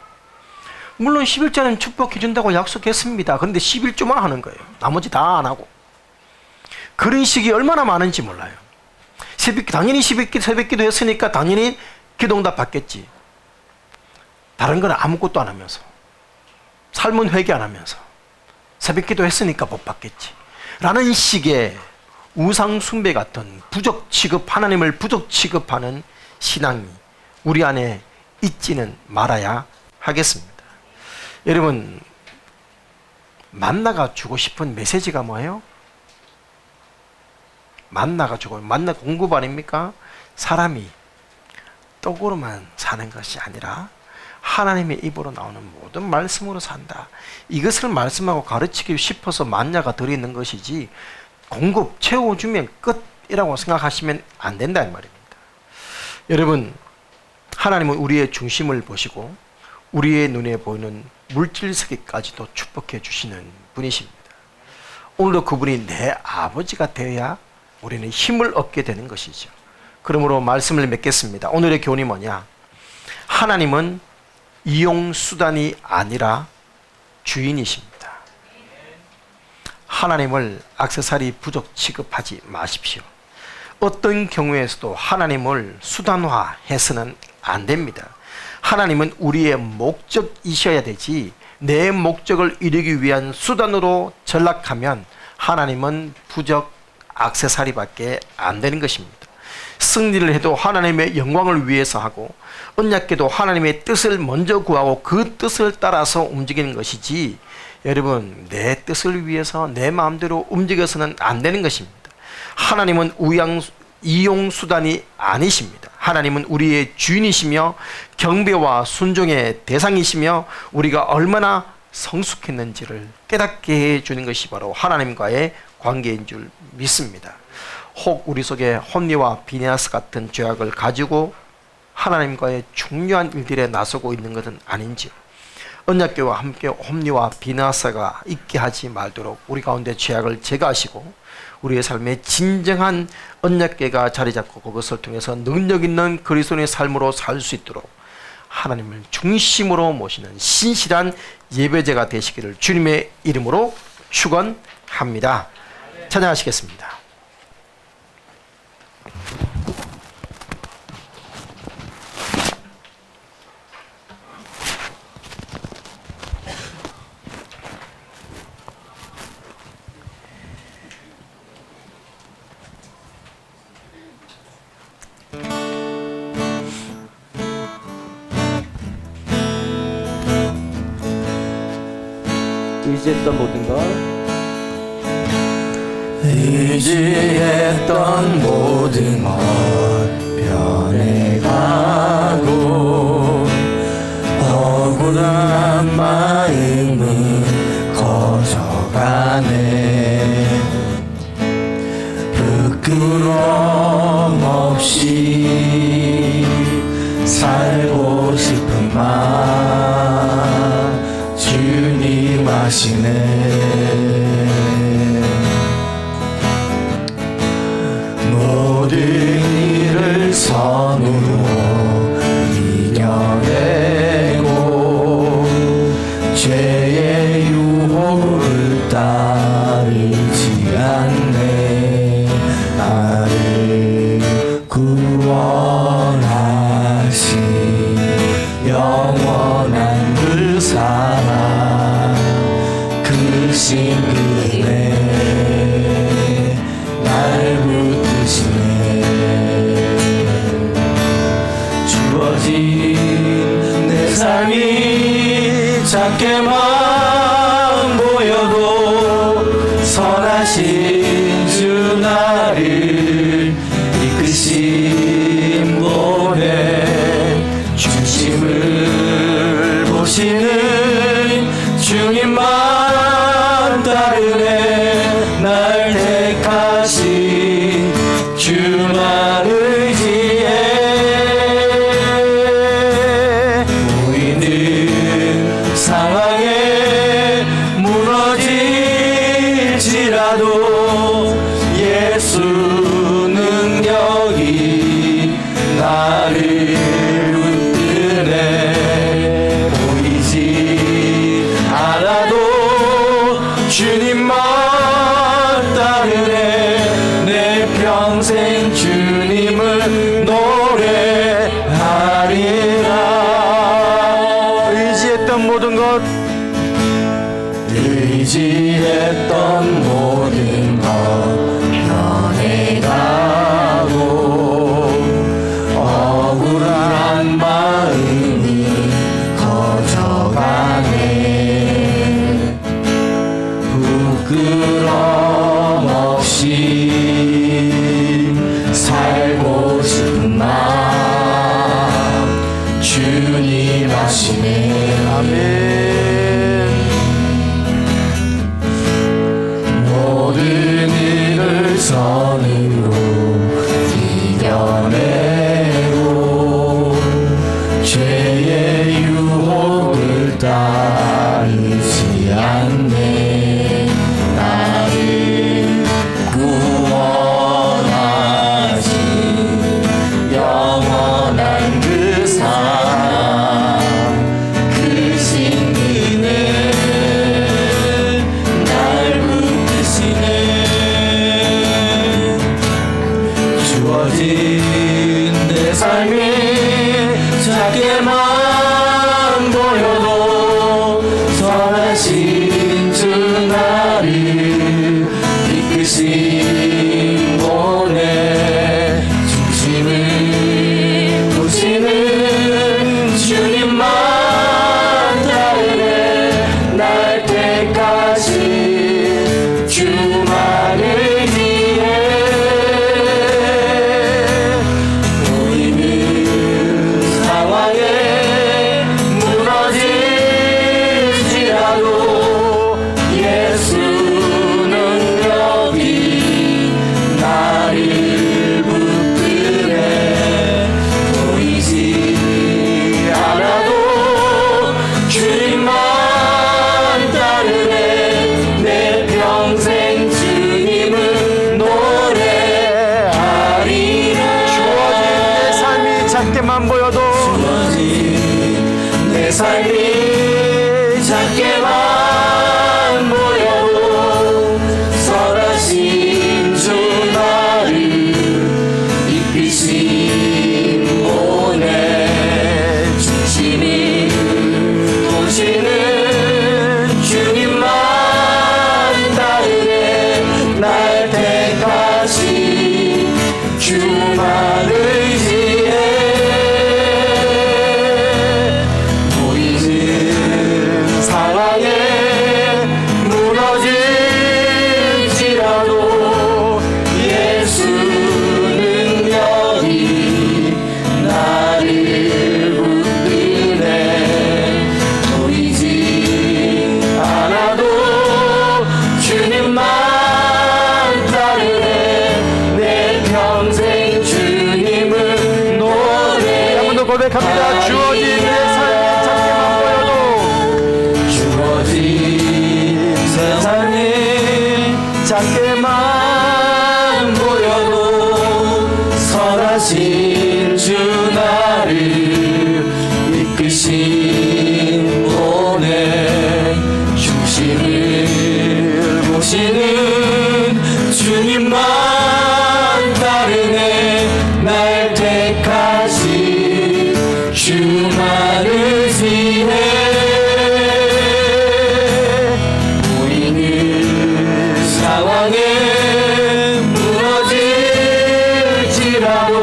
물론 11조는 축복해 준다고 약속했습니다. 그런데 11조만 하는 거예요. 나머지 다 안 하고. 그런 식이 얼마나 많은지 몰라요. 당연히 새벽기도 했으니까 당연히 기도응답 받겠지. 다른 건 아무것도 안 하면서, 삶은 회개 안 하면서, 새벽기도 했으니까 복 받겠지 라는 식의 우상 숭배 같은 하나님을 부족 취급하는 신앙이 우리 안에 있지는 말아야 하겠습니다. 여러분, 만나가 주고 싶은 메시지가 뭐예요? 만나 공급 아닙니까? 사람이 떡으로만 사는 것이 아니라 하나님의 입으로 나오는 모든 말씀으로 산다. 이것을 말씀하고 가르치고 싶어서 만나가 들어있는 것이지, 공급 채워주면 끝이라고 생각하시면 안 된다 이 말입니다. 여러분, 하나님은 우리의 중심을 보시고 우리의 눈에 보이는 물질 세계까지도 축복해 주시는 분이십니다. 오늘도 그분이 내 아버지가 되어야 우리는 힘을 얻게 되는 것이죠. 그러므로 말씀을 맺겠습니다. 오늘의 교훈이 뭐냐? 하나님은 이용수단이 아니라 주인이십니다. 하나님을 액세서리 부족 취급하지 마십시오. 어떤 경우에서도 하나님을 수단화해서는 안 됩니다. 하나님은 우리의 목적이셔야 되지, 내 목적을 이루기 위한 수단으로 전락하면 하나님은 부적 액세서리밖에 안 되는 것입니다. 승리를 해도 하나님의 영광을 위해서 하고, 언약궤도 하나님의 뜻을 먼저 구하고 그 뜻을 따라서 움직이는 것이지, 여러분, 내 뜻을 위해서 내 마음대로 움직여서는 안 되는 것입니다. 하나님은 이용수단이 아니십니다. 하나님은 우리의 주인이시며 경배와 순종의 대상이시며 우리가 얼마나 성숙했는지를 깨닫게 해주는 것이 바로 하나님과의 관계인 줄 믿습니다. 혹 우리 속에 홈리와 비네아스 같은 죄악을 가지고 하나님과의 중요한 일들에 나서고 있는 것은 아닌지, 언약궤와 함께 홈리와 비네아스가 있게 하지 말도록 우리 가운데 죄악을 제거하시고 우리의 삶에 진정한 언약궤가 자리 잡고 그것을 통해서 능력 있는 그리스도인의 삶으로 살 수 있도록 하나님을 중심으로 모시는 신실한 예배제가 되시기를 주님의 이름으로 축원합니다. 찬양하시겠습니다. 의지했던 모든 걸 의지했던 모든 것 변해가고 억울한 마음은 커져가네. 부끄럼 없이 살고 싶은 마음 주님 아시네. 나를 이끄신 분의 중심을 보시는 주님만 따르네. 날 택하신 주만 의지해. 보이는 상황에 무너질지라도 예수 능력이 나를 붙드네. 보이지 않아도 주님만 따르네. 내 평생 주님을 노래하리라. 의지했던 모든 것, 의지했던 모든 것 변해가고 억울한 마음이 커져가네. 부끄럼 없이 살고 싶은 마음 주님 아시네. 아멘. 모든 일을 선으로 이겨내고 죄의 유혹을 따르지 않네. 나를 구원하신 영원한 그 사랑 그 신기네. 날 붙드시네. 주어진 내 삶이 작게만 보여도 선하신 주 나를 이끄신 분의 중심을 보시는 주님만 따르네. 날 택하신 주만 의지해. 보이는 상황에 무너질지라도 예수 능력이 나를 붙드네. 보이지 않아도 주님만 따르네. 내 평생 주님을 노래하리라. 주어진 내 삶이 작게만 보여도, 주어진 내 삶이 작게만 보여도 선하신 주 나를 이끄신 분의 중심을 보시는 주님만 따르네. 날 택하신 주만 의지해. 보이는 상황에 무너질지라도 예수 능력이 나를 붙드네. 보이지 않아도 주님만 따르네. 내 평생 주님을 노래. 한 번 더 고백합니다. 주어진 내 삶이 작게만 보여도, 주어진 세상이 작게만 보여도 선하신 주 나를 이끄신 분의 중심을 보시는 주님만 따르네. 날 택하신 주만 의지해. 보이는 상황에 무너질지라도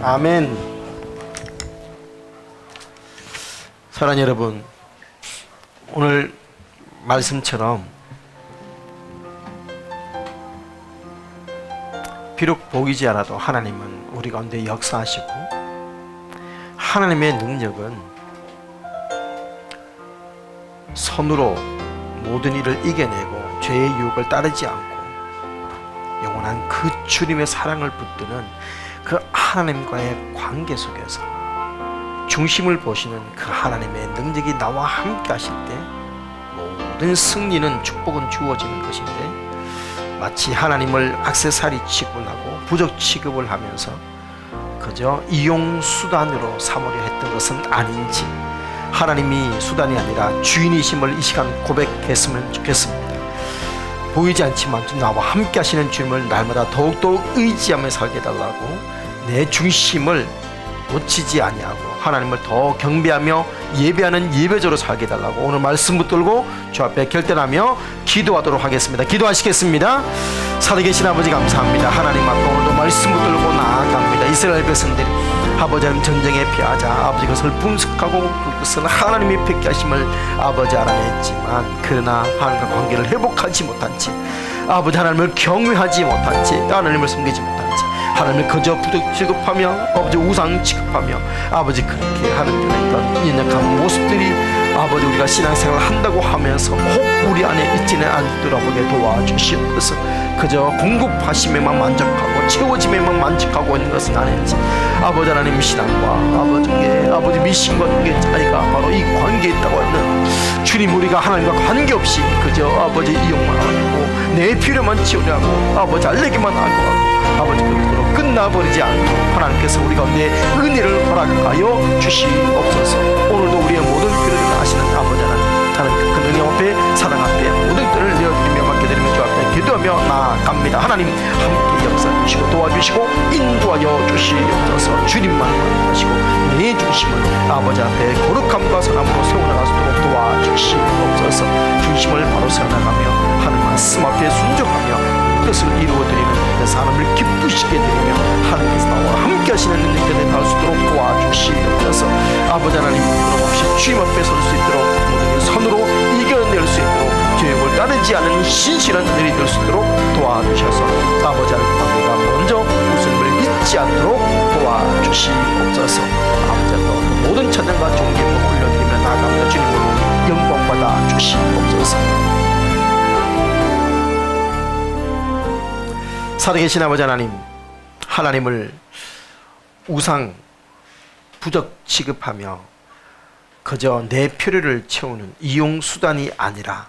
아멘. 사랑하는 여러분, 오늘 말씀처럼 비록 보이지 않아도 하나님은 우리 가운데 역사하시고, 하나님의 능력은 손으로 모든 일을 이겨내고 죄의 유혹을 따르지 않고 영원한 그 주님의 사랑을 붙드는 그 하나님과의 관계 속에서 중심을 보시는 그 하나님의 능력이 나와 함께 하실 때 모든 승리는, 축복은 주어지는 것인데, 마치 하나님을 액세서리 취급하고 부적 취급을 하면서 그저 이용 수단으로 삼으려 했던 것은 아닌지, 하나님이 수단이 아니라 주인이심을 이 시간 고백했으면 좋겠습니다. 보이지 않지만 나와 함께 하시는 주님을 날마다 더욱더욱 의지하며 살게 해달라고, 내 중심을 놓치지 아니하고 하나님을 더 경배하며 예배하는 예배자로 살게 해달라고 오늘 말씀 붙들고 주 앞에 결단하며 기도하도록 하겠습니다. 기도하시겠습니다. 살아계신 아버지 감사합니다. 하나님 앞에 오늘도 말씀 붙들고 나아갑니다. 이스라엘 백성들이 아버지 하나님 전쟁에 피하자 아버지 그것을 분석하고 그것은 하나님이 뵙게 하심을 아버지 알아냈지만, 그러나 하나님과 관계를 회복하지 못한 채, 아버지 하나님을 경외하지 못한 채, 하나님을 섬기지 못한 채, 하나님을 그저 부득 취급하며 아버지 우상 취급하며 아버지 그렇게 하는 그런 연약한 모습들이 아버지 우리가 신앙생활을 한다고 하면서 혹 우리 안에 있지는 않도록 도와주시옵소서. 그저 공급하심에만 만족하고 채워짐에만 만족하고 있는 것은 아닌지, 아버지 하나님 신앙과 아버지 미신과 의 차이가 바로 이 관계에 있다고 하는 주님, 우리가 하나님과 관계없이 그저 아버지 이용만 하고 내 필요만 채우려고 아버지 알레기만 하고 아버지 그것으로 끝나버리지 않고 하나님께서 우리 가운데 은혜를 허락하여 주시옵소서. 오늘도 우리의 모든 필요를 아시는 아버지 하나님 그 은혜 앞에 사랑 앞에 모든 것들을 내어드리며 맡겨드리며 주 앞에 기도하며 나아갑니다. 하나님 함께 역사해 주시고 도와주시고 인도하여 주시옵소서. 주님만 하시고 내 중심을 아버지 앞에 거룩함과 선함으로 세워나갈 수 있도록 도와주시옵소서. 중심을 바로 세워나가며 하나님 말씀 앞에 순종하며 뜻을 이루어드리는 그 사람을 기쁘시게 드리며 하나님께서 나와 함께 하시는 능력에 닿을 수 있도록 도와주시옵소서. 아버지 하나님 끊임없이 주님 앞에 설 수 있도록 모든 선으로 이겨낼 수 있도록 죄욕을 따르지 않은 신실한 들이 될 수 있도록 도와주셔서 아버지 하나님 관계가 먼저 웃음을 잊지 않도록 도와주시옵소서. 아버지 하나님 모든 찬양과 존경을 올려드리며 나아갑니다. 주님으로 영광받아 주시옵소서. 살아계신 아버지 하나님, 하나님을 우상 부적 취급하며 그저 내 필요를 채우는 이용수단이 아니라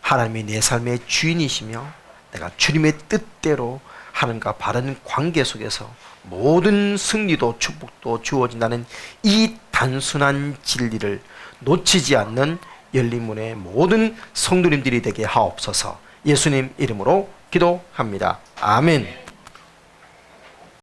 하나님이 내 삶의 주인이시며 내가 주님의 뜻대로 하나님과 바른 관계 속에서 모든 승리도 축복도 주어진다는 이 단순한 진리를 놓치지 않는 열린문의 모든 성도님들이 되게 하옵소서. 예수님 이름으로 기도합니다. 아멘.